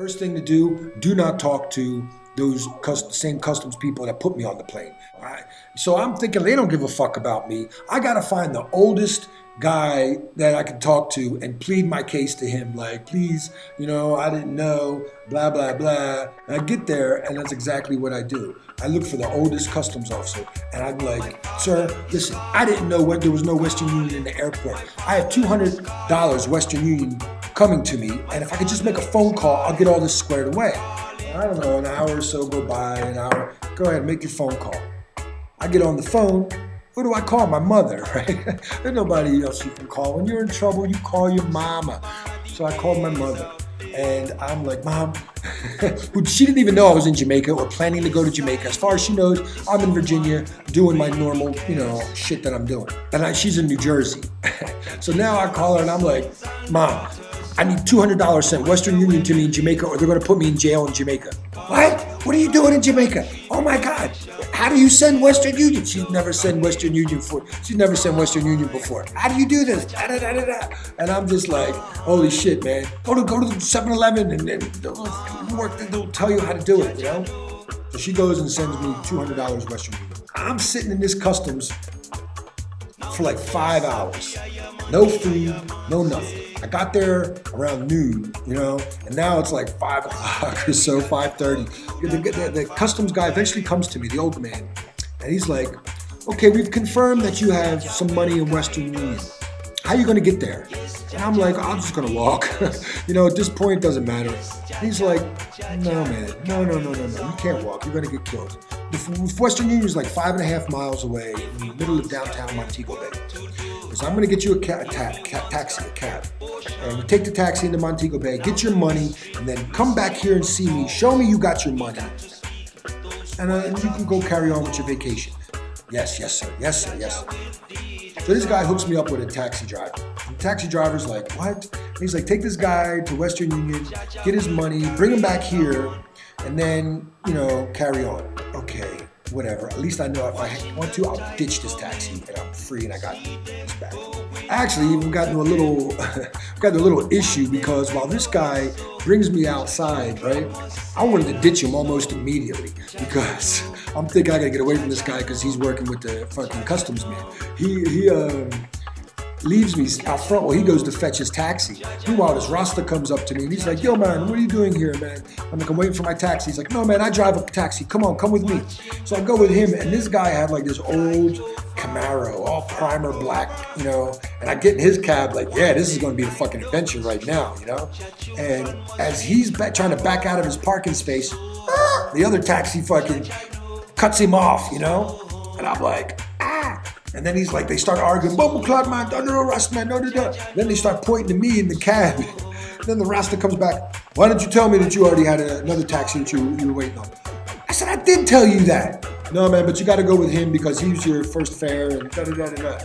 First thing to do not talk to those same customs people that put me on the plane. All right? So I'm thinking they don't give a fuck about me. I gotta find the oldest guy that I can talk to and plead my case to him, like, please, I didn't know, blah, blah, blah. And I get there, and that's exactly what I do. I look for the oldest customs officer, and I'm like, sir, listen, I didn't know there was no Western Union in the airport. I have $200 Western Union coming to me, and if I could just make a phone call, I'll get all this squared away. I don't know, an hour or so go by, an hour, go ahead, make your phone call. I get on the phone. Who do I call? My mother, right? There's nobody else you can call. When you're in trouble, you call your mama. So I called my mother, and I'm like, Mom, she didn't even know I was in Jamaica or planning to go to Jamaica. As far as she knows, I'm in Virginia doing my normal, shit that I'm doing. And she's in New Jersey. So now I call her, and I'm like, Mom, I need $200 sent Western Union to me in Jamaica, or they're going to put me in jail in Jamaica. What? What are you doing in Jamaica? Oh my God. How do you send Western Union? She's never sent Western Union before. She's never sent Western Union before. How do you do this? Da, da, da, da, da. And I'm just like, holy shit, man. Go to the 7-Eleven and they'll tell you how to do it, So she goes and sends me $200 Western Union. I'm sitting in this customs for like 5 hours. No food, no nothing. I got there around noon, and now it's like 5 o'clock or so, 5:30. The customs guy eventually comes to me, the old man, and he's like, okay, we've confirmed that you have some money in Western Union. How are you going to get there? And I'm like, I'm just going to walk. At this point, it doesn't matter. He's like, no, man, no. You can't walk. You're going to get killed. The Western Union is like 5.5 miles away in the middle of downtown Montego Bay. So I'm going to get you a taxi, a cab. And you take the taxi into Montego Bay, get your money, and then come back here and see me. Show me you got your money. And you can go carry on with your vacation. Yes, sir. So this guy hooks me up with a taxi driver. The taxi driver's like, what? And he's like, take this guy to Western Union, get his money, bring him back here, and then, carry on. Okay, whatever. At least I know if I want to, I'll ditch this taxi and I'm free and I got this back. Actually, even got into a little issue because while this guy brings me outside, right, I wanted to ditch him almost immediately because I'm thinking I gotta get away from this guy because he's working with the fucking customs man. He leaves me out front while he goes to fetch his taxi. Meanwhile, this Rasta comes up to me and he's like, yo, man, what are you doing here, man? I'm like, I'm waiting for my taxi. He's like, no, man, I drive a taxi. Come on, come with me. So I go with him, and this guy had like this old Camaro, all primer black, and I get in his cab like, yeah, this is going to be a fucking adventure right now, And as he's trying to back out of his parking space, the other taxi fucking cuts him off, And I'm like, and then he's like, they start arguing, Bumble Cloud man, under arrest man, no. Then they start pointing to me in the cab. Then the Rasta comes back, why didn't you tell me that you already had another taxi that you were waiting on? I said, I did tell you that. No, man, but you got to go with him because he was your first fare and da-da-da-da-da.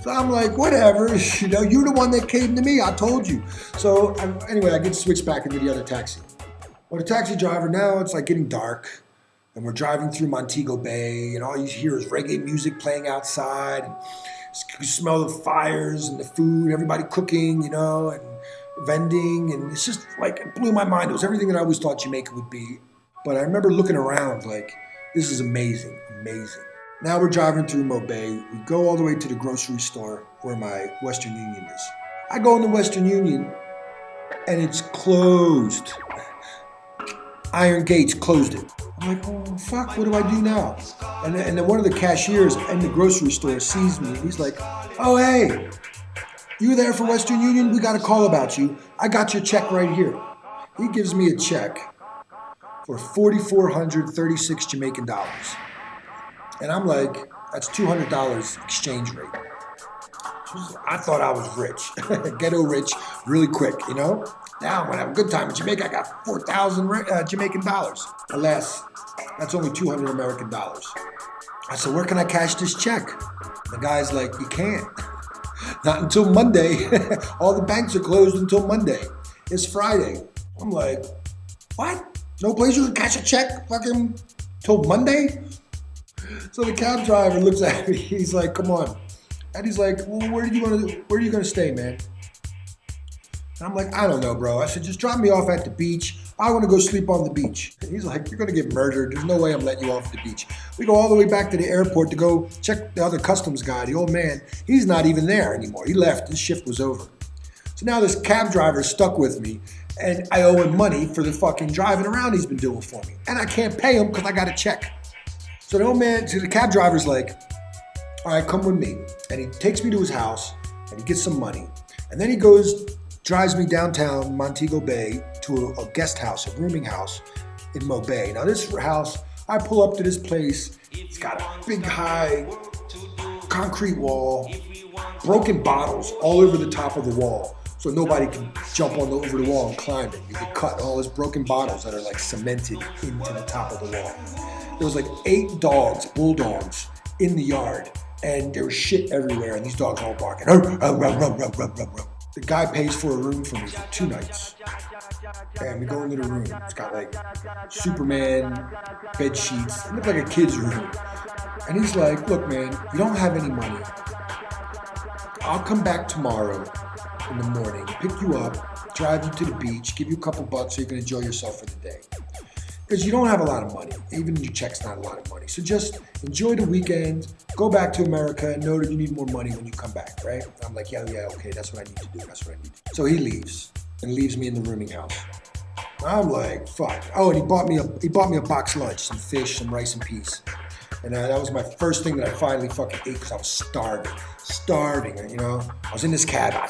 So I'm like, whatever, you're the one that came to me, I told you. So anyway, I get switched back into the other taxi. Well, the taxi driver, now it's like getting dark. And we're driving through Montego Bay, and all you hear is reggae music playing outside. And you smell the fires and the food, everybody cooking, and vending. And it's just like, it blew my mind. It was everything that I always thought Jamaica would be. But I remember looking around like, this is amazing. Now we're driving through Mobay. We go all the way to the grocery store where my Western Union is. I go in the Western Union, and it's closed. Iron Gates closed it. I'm like, oh, fuck, what do I do now? And then one of the cashiers in the grocery store sees me. He's like, oh, hey, you there for Western Union? We got a call about you. I got your check right here. He gives me a check for 4,436 Jamaican dollars. And I'm like, that's $200 exchange rate. I thought I was rich, ghetto rich, really quick, Now I'm gonna have a good time in Jamaica. I got 4,000 Jamaican dollars. Alas, that's only 200 American dollars. I said, where can I cash this check? The guy's like, you can't. Not until Monday. All the banks are closed until Monday. It's Friday. I'm like, what? No place you can cash a check fucking till Monday? So the cab driver looks at me. He's like, come on. And he's like, well, where are you going to stay, man? And I'm like, I don't know, bro. I said, just drop me off at the beach. I want to go sleep on the beach. And he's like, you're going to get murdered. There's no way I'm letting you off the beach. We go all the way back to the airport to go check the other customs guy, the old man. He's not even there anymore. He left. His shift was over. So now this cab driver is stuck with me, and I owe him money for the fucking driving around he's been doing for me. And I can't pay him because I got a check. So the cab driver's like, all right, come with me. And he takes me to his house, and he gets some money. And then he drives me downtown Montego Bay to a guest house, a rooming house in Mo Bay. Now this house, I pull up to this place. It's got a big, high concrete wall, broken bottles all over the top of the wall, so nobody can jump over the wall and climb it. You get cut. All those broken bottles that are like cemented into the top of the wall. There was like 8 dogs, bulldogs, in the yard, and there was shit everywhere, and these dogs all barking. The guy pays for a room for me for 2 nights. And we go into the room. It's got like Superman bed sheets. It looked like a kid's room. And he's like, look, man, you don't have any money. I'll come back tomorrow in the morning, pick you up, drive you to the beach, give you a couple bucks so you can enjoy yourself for the day. Because you don't have a lot of money. Even your check's not a lot of money. So just enjoy the weekend, go back to America, and know that you need more money when you come back, right? I'm like, yeah, okay, that's what I need to do. That's what I need to do. So he leaves and leaves me in the rooming house. I'm like, fuck. Oh, and he bought me a box lunch, some fish, some rice and peas. And that was my first thing that I finally fucking ate because I was starving, you know? I was in this cab, I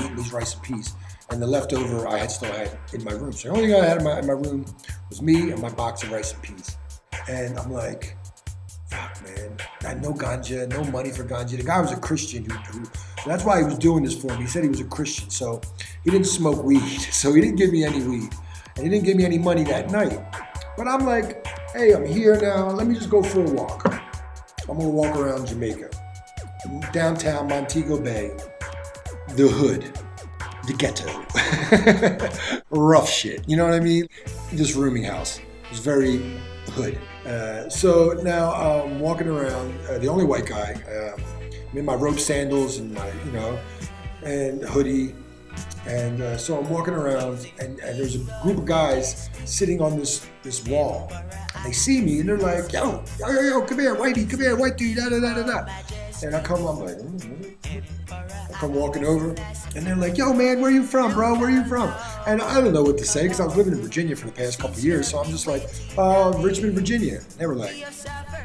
eating these rice and peas. And the leftover I still had in my room. So the only thing I had in my room was me and my box of rice and peas. And I'm like, fuck, man. I had no ganja, no money for ganja. The guy was a Christian who that's why he was doing this for me. He said he was a Christian, so he didn't smoke weed. So he didn't give me any weed. And he didn't give me any money that night. But I'm like, hey, I'm here now. Let me just go for a walk. I'm going to walk around Jamaica. Downtown Montego Bay. The hood. The ghetto. Rough shit. You know what I mean? This rooming house. It was very hood. So now I'm walking around, the only white guy. I'm in my rope sandals and my, and hoodie. And so I'm walking around, and there's a group of guys sitting on this wall. And they see me, and they're like, yo, come here, whitey, come here, white dude, da. And I'm like, I come walking over, and they're like, yo, man, where you from, bro? Where you from? And I don't know what to say, because I was living in Virginia for the past couple of years, so I'm just like, Richmond, Virginia. And they were like,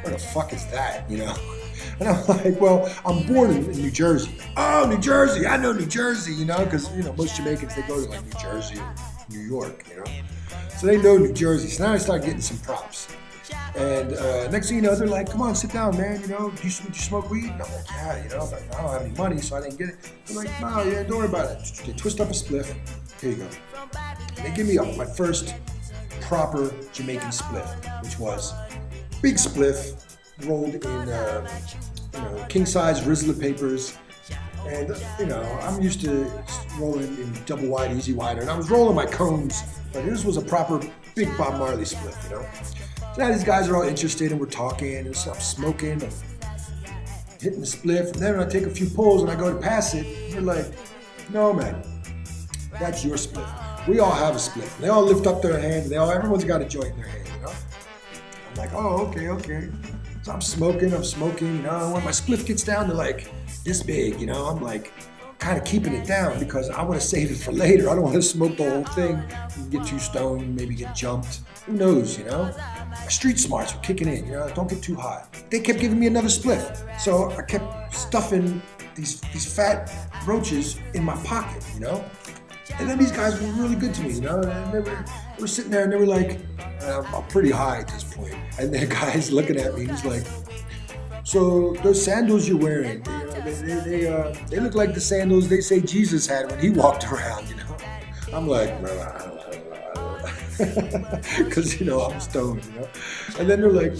where the fuck is that, And I'm like, well, I'm born in New Jersey. Oh, New Jersey, I know New Jersey, because, most Jamaicans, they go to like New Jersey or New York, So they know New Jersey. So now I start getting some props. And next thing you know, they're like, come on, sit down, man, do you smoke weed? And I'm like, yeah, but I don't have any money, so I didn't get it. They're like, no, yeah, don't worry about it. They twist up a spliff. Here you go. And they give me my first proper Jamaican spliff, which was big spliff, rolled in king-size Rizla papers. And, I'm used to rolling in double wide, easy wider. And I was rolling my cones, but this was a proper big Bob Marley spliff, So now these guys are all interested, and we're talking, and so I'm smoking, I'm hitting the spliff, and then I take a few pulls, and I go to pass it, and they're like, no, man, that's your spliff. We all have a spliff. And they all lift up their hand, and everyone's got a joint in their hand, I'm like, oh, okay. So I'm smoking, when my spliff gets down to like this big, I'm like kind of keeping it down because I want to save it for later. I don't want to smoke the whole thing and get too stoned, maybe get jumped. Who knows, My street smarts were kicking in, don't get too high. They kept giving me another spliff. So I kept stuffing these fat roaches in my pocket, And then these guys were really good to me, And they were sitting there and they were like, I'm pretty high at this point. And the guy's looking at me and he's like, so those sandals you're wearing, they look like the sandals they say Jesus had when he walked around, I'm like, because, I'm stoned, And then they're like,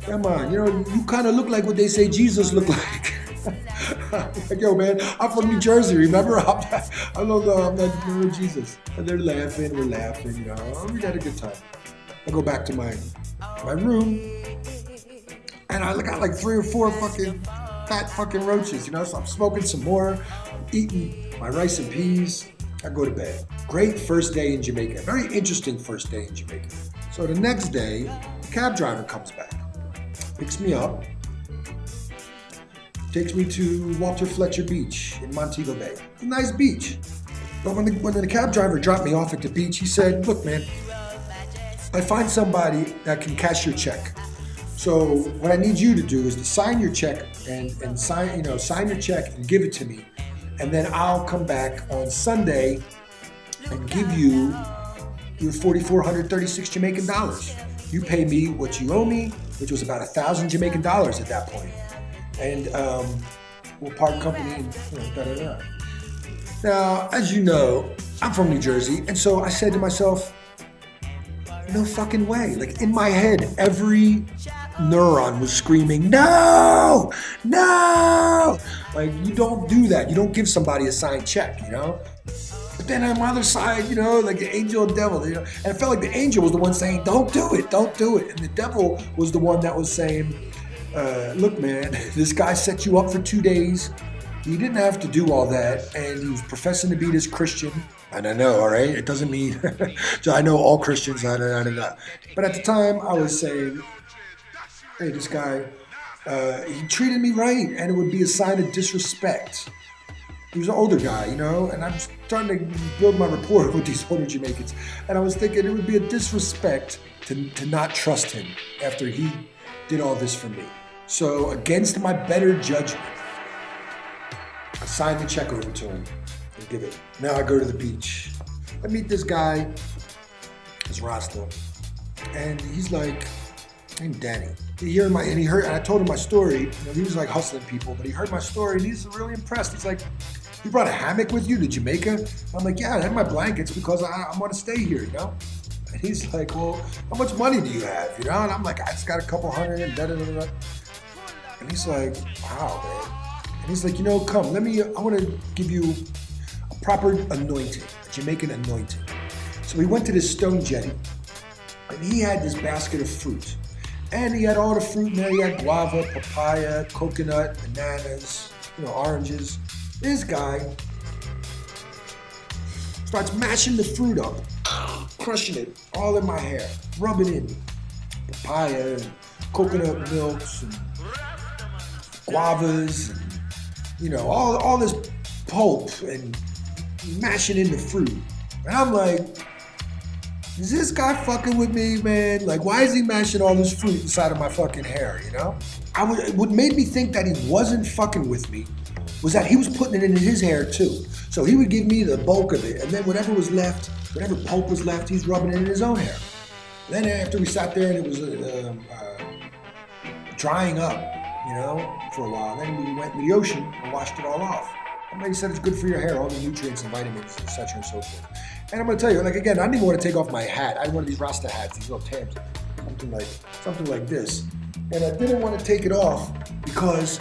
come on, you kind of look like what they say Jesus looked like. I'm like, yo, man, I'm from New Jersey, remember? I'm not Jesus. And they're laughing, we're laughing, we had a good time. I go back to my room, and I got like 3 or 4 fucking fat fucking roaches, So I'm smoking some more, I'm eating my rice and peas, I go to bed. Great first day in Jamaica. Very interesting first day in Jamaica. So the next day, the cab driver comes back, picks me up, takes me to Walter Fletcher Beach in Montego Bay. It's a nice beach. But when the cab driver dropped me off at the beach, he said, look, man, I find somebody that can cash your check. So what I need you to do is to sign your check and sign your check and give it to me. And then I'll come back on Sunday and give you your 4,436 Jamaican dollars. You pay me what you owe me, which was about 1,000 Jamaican dollars at that point. And we'll part company and da-da-da. Now, as you know, I'm from New Jersey, and so I said to myself, no fucking way. Like in my head, every neuron was screaming, no, no. Like you don't do that. You don't give somebody a signed check, you know? But then on my other side, you know, like the angel and devil, you know, and I felt like the angel was the one saying, don't do it, don't do it. And the devil was the one that was saying, look, man, this guy set you up for 2 days. He didn't have to do all that, and he was professing to be this Christian. And I know, all right, it doesn't mean, so I know all Christians, but at the time I was saying, hey, this guy, he treated me right, and it would be a sign of disrespect. He was an older guy, you know, and I'm starting to build my rapport with these older Jamaicans. And I was thinking it would be a disrespect to not trust him after he did all this for me. So against my better judgment, I signed the check over to him and give it. Now I go to the beach. I meet this guy, it's Rasta, and he's like, I'm Danny. I told him my story. You know, he was like hustling people, but he heard my story and he's really impressed. He's like, you brought a hammock with you to Jamaica? I'm like, yeah, I have my blankets because I want to stay here, you know? And he's like, well, how much money do you have, you know? And I'm like, I just got a couple hundred and da-da-da-da. And he's like, wow, man. And he's like, you know, come, I want to give you a proper anointing, a Jamaican anointing. So we went to this stone jetty and he had this basket of fruit. And he had all the fruit in there. He had guava, papaya, coconut, bananas, you know, oranges. This guy starts mashing the fruit up, crushing it all in my hair, rubbing in papaya and coconut milks and guavas and, you know, all this pulp and mashing in the fruit. And I'm like, is this guy fucking with me, man? Like, why is he mashing all this fruit inside of my fucking hair, you know? What made me think that he wasn't fucking with me was that he was putting it in his hair too. So he would give me the bulk of it, and then whatever was left, whatever pulp was left, he's rubbing it in his own hair. Then after we sat there and it was drying up, you know, for a while, then we went in the ocean and washed it all off. And he said it's good for your hair, all the nutrients and vitamins, etc. and so forth. And I'm gonna tell you, like again, I didn't even want to take off my hat. I had one of these Rasta hats, these little tabs, something like this. And I didn't want to take it off because,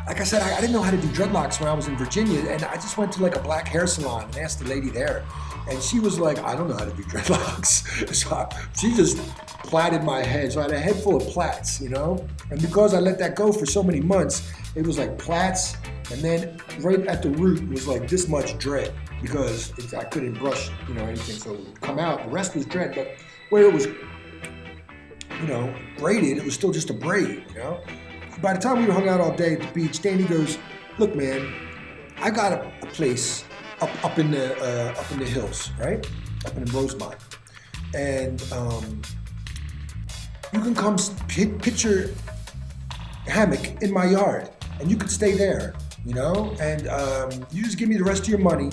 like I said, I didn't know how to do dreadlocks when I was in Virginia, and I just went to like a black hair salon and asked the lady there, and she was like, I don't know how to do dreadlocks. So she just plaited my head. So I had a head full of plaits, you know? And because I let that go for so many months, it was like plaits, and then right at the root was like this much dread because I couldn't brush, you know, anything. So it would come out, the rest was dread, but where it was, you know, braided, it was still just a braid, you know? By the time we hung out all day at the beach, Danny goes, look, man, I got a place up in the hills, right? Up in Rosemont. And you can come pitch your hammock in my yard and you can stay there, you know? And you just give me the rest of your money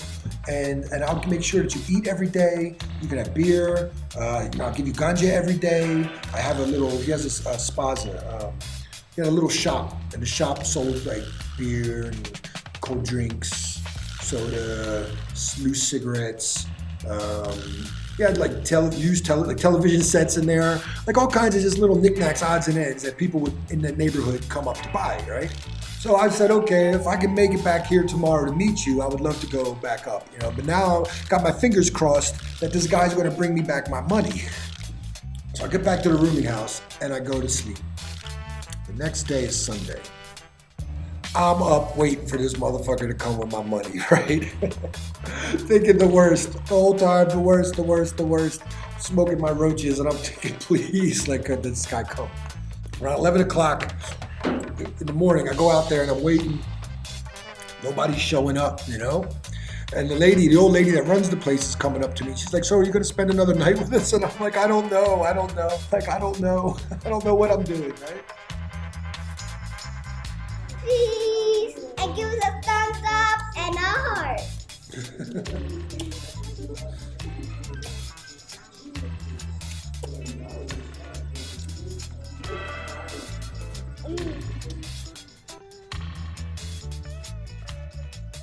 and I'll make sure that you eat every day. You can have beer. I'll give you ganja every day. I have he has this spaza. He had a little shop, and the shop sold like beer and cold drinks, soda, loose cigarettes. He had like television sets in there, like all kinds of just little knickknacks, odds and ends that people in the neighborhood come up to buy, right? So I said, okay, if I can make it back here tomorrow to meet you, I would love to go back up, you know. But now I got my fingers crossed that this guy's going to bring me back my money. So I get back to the rooming house and I go to sleep. The next day is Sunday. I'm up waiting for this motherfucker to come with my money, right? Thinking the worst, the whole time, the worst, the worst, the worst. Smoking my roaches, and I'm thinking, please, like, could this guy come? Around 11 o'clock in the morning, I go out there and I'm waiting. Nobody's showing up, you know? And the old lady that runs the place is coming up to me. She's like, so are you going to spend another night with us? And I'm like, I don't know. Like, I don't know. I don't know what I'm doing, right? Please, I give it a thumbs up and a heart.